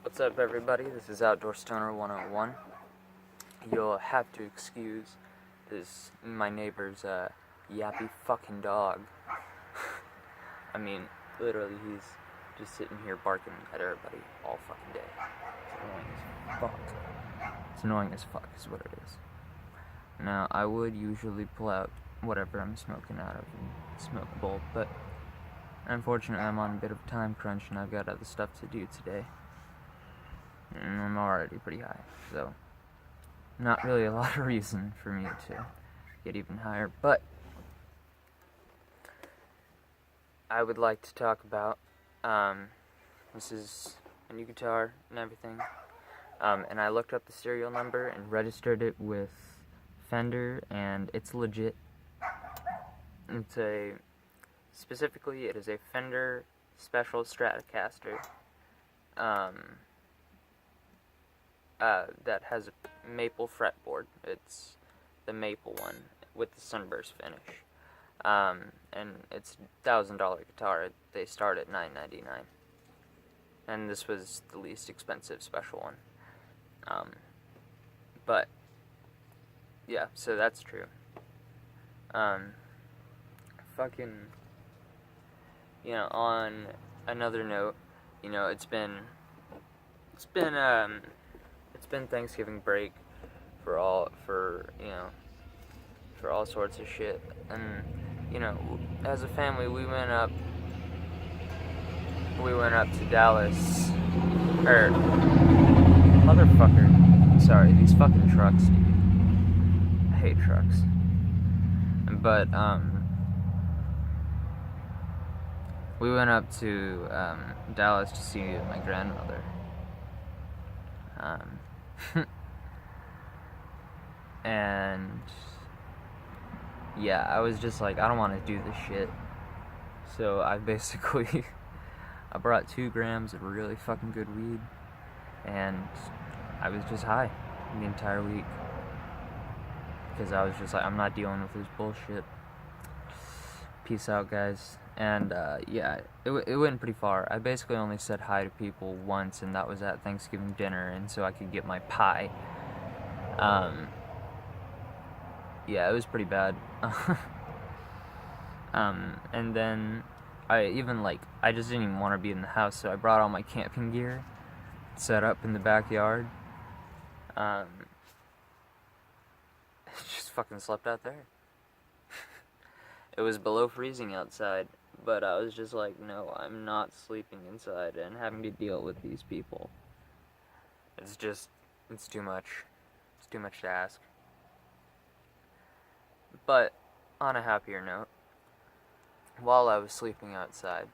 What's up, everybody? This is Outdoor Stoner 101. You'll have to excuse my neighbor's yappy fucking dog. I mean, literally, he's just sitting here barking at everybody all fucking day. It's annoying as fuck. It's annoying as fuck is what it is. Now, I would usually pull out whatever I'm smoking out of and smoke a bowl, but unfortunately I'm on a bit of a time crunch and I've got other stuff to do today. And I'm already pretty high, so not really a lot of reason for me to get even higher, but I would like to talk about, this is a new guitar and everything, and I looked up the serial number and registered it with Fender, and it's legit. Specifically, it is a Fender Special Stratocaster, that has a maple fretboard. It's the maple one with the sunburst finish. And it's $1,000 guitar. They start at $9.99. And this was the least expensive special one. But yeah, so that's true. On another note, it's been Thanksgiving break for all sorts of shit, and as a family we went up to Dallas, or motherfucker, sorry, these fucking trucks, dude. I hate trucks. But we went up to Dallas to see my grandmother. And yeah, I was just like, I don't want to do this shit. So I basically I brought 2 grams of really fucking good weed, and I was just high the entire week because I was just like, I'm not dealing with this bullshit. Peace out, guys. And yeah, it went pretty far. I basically only said hi to people once, and that was at Thanksgiving dinner, and so I could get my pie. Yeah, it was pretty bad. And then I just didn't even want to be in the house, so I brought all my camping gear, set up in the backyard. Just fucking slept out there. It was below freezing outside, but I was just like, no, I'm not sleeping inside and having to deal with these people. It's too much. It's too much to ask. But on a happier note, while I was sleeping outside,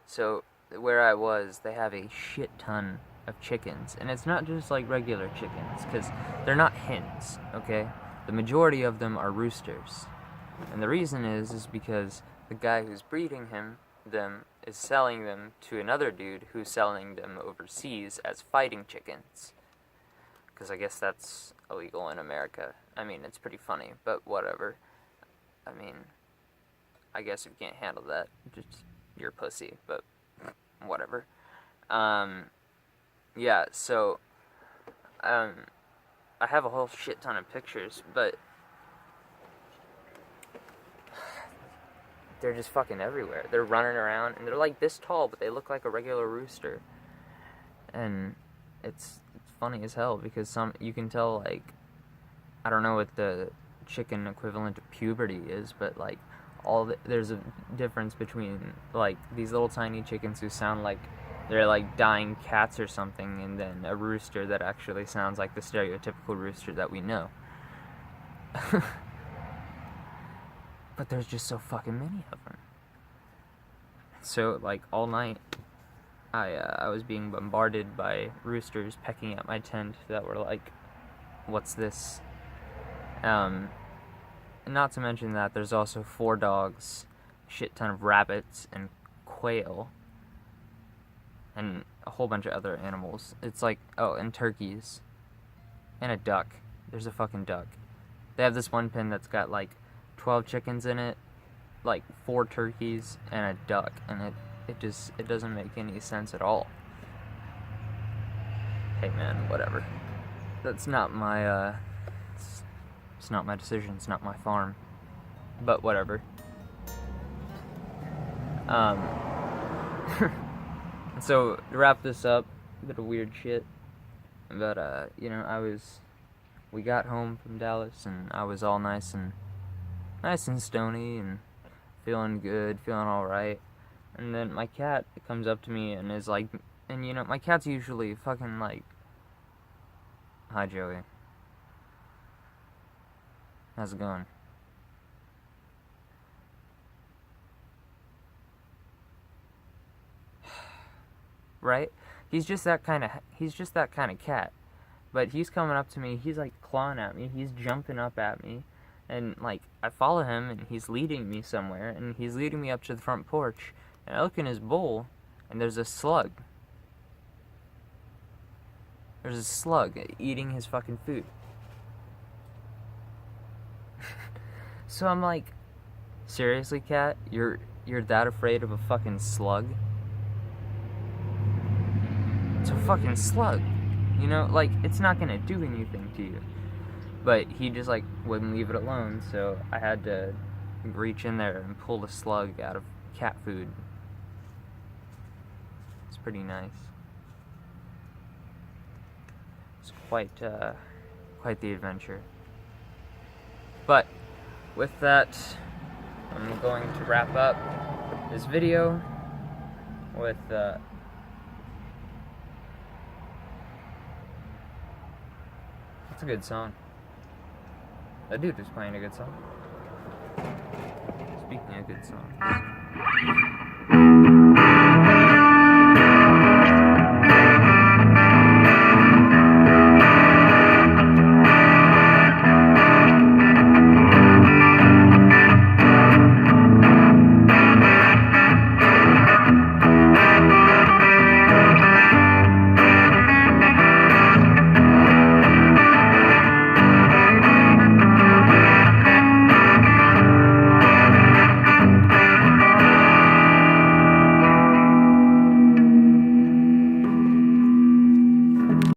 so where I was, they have a shit ton of chickens, and it's not just like regular chickens, because they're not hens, okay? The majority of them are roosters, and the reason is because the guy who's breeding them is selling them to another dude who's selling them overseas as fighting chickens, because I guess that's illegal in America. I mean, it's pretty funny, but whatever. I mean, I guess if you can't handle that, just you're a pussy, but whatever. Yeah, so I have a whole shit ton of pictures, but they're just fucking everywhere. They're running around, and they're like this tall, but they look like a regular rooster. And it's funny as hell, because you can tell, like, I don't know what the chicken equivalent to puberty is, but like there's a difference between like these little tiny chickens who sound like they're like dying cats or something, and then a rooster that actually sounds like the stereotypical rooster that we know. But there's just so fucking many of them. So like all night I was being bombarded by roosters pecking at my tent that were like, what's this? Not to mention that there's also 4 dogs, a shit ton of rabbits, and quail, and a whole bunch of other animals. It's like, and turkeys, and a duck. There's a fucking duck. They have this one pen that's got like 12 chickens in it, like 4 turkeys, and a duck, and it doesn't make any sense at all. Hey man, whatever. That's not my, it's not my decision, it's not my farm. But whatever. So, to wrap this up, a bit of weird shit. But, you know, we got home from Dallas, and I was all nice and stony, and feeling good, feeling alright. And then my cat comes up to me and is like, and you know, my cat's usually fucking like, "Hi, Joey. How's it going?" Right? He's just that kind of cat. But he's coming up to me, he's like clawing at me, he's jumping up at me, and like I follow him and he's leading me somewhere, and he's leading me up to the front porch, and I look in his bowl and there's a slug. There's a slug eating his fucking food. So I'm like, seriously, cat? You're that afraid of a fucking slug? It's a fucking slug. You know, like, it's not gonna do anything to you. But he just, like, wouldn't leave it alone, so I had to reach in there and pull the slug out of cat food. It's pretty nice. It's quite the adventure. But, with that, I'm going to wrap up this video with, it's a good song. That dude is playing a good song. Speaking of good songs.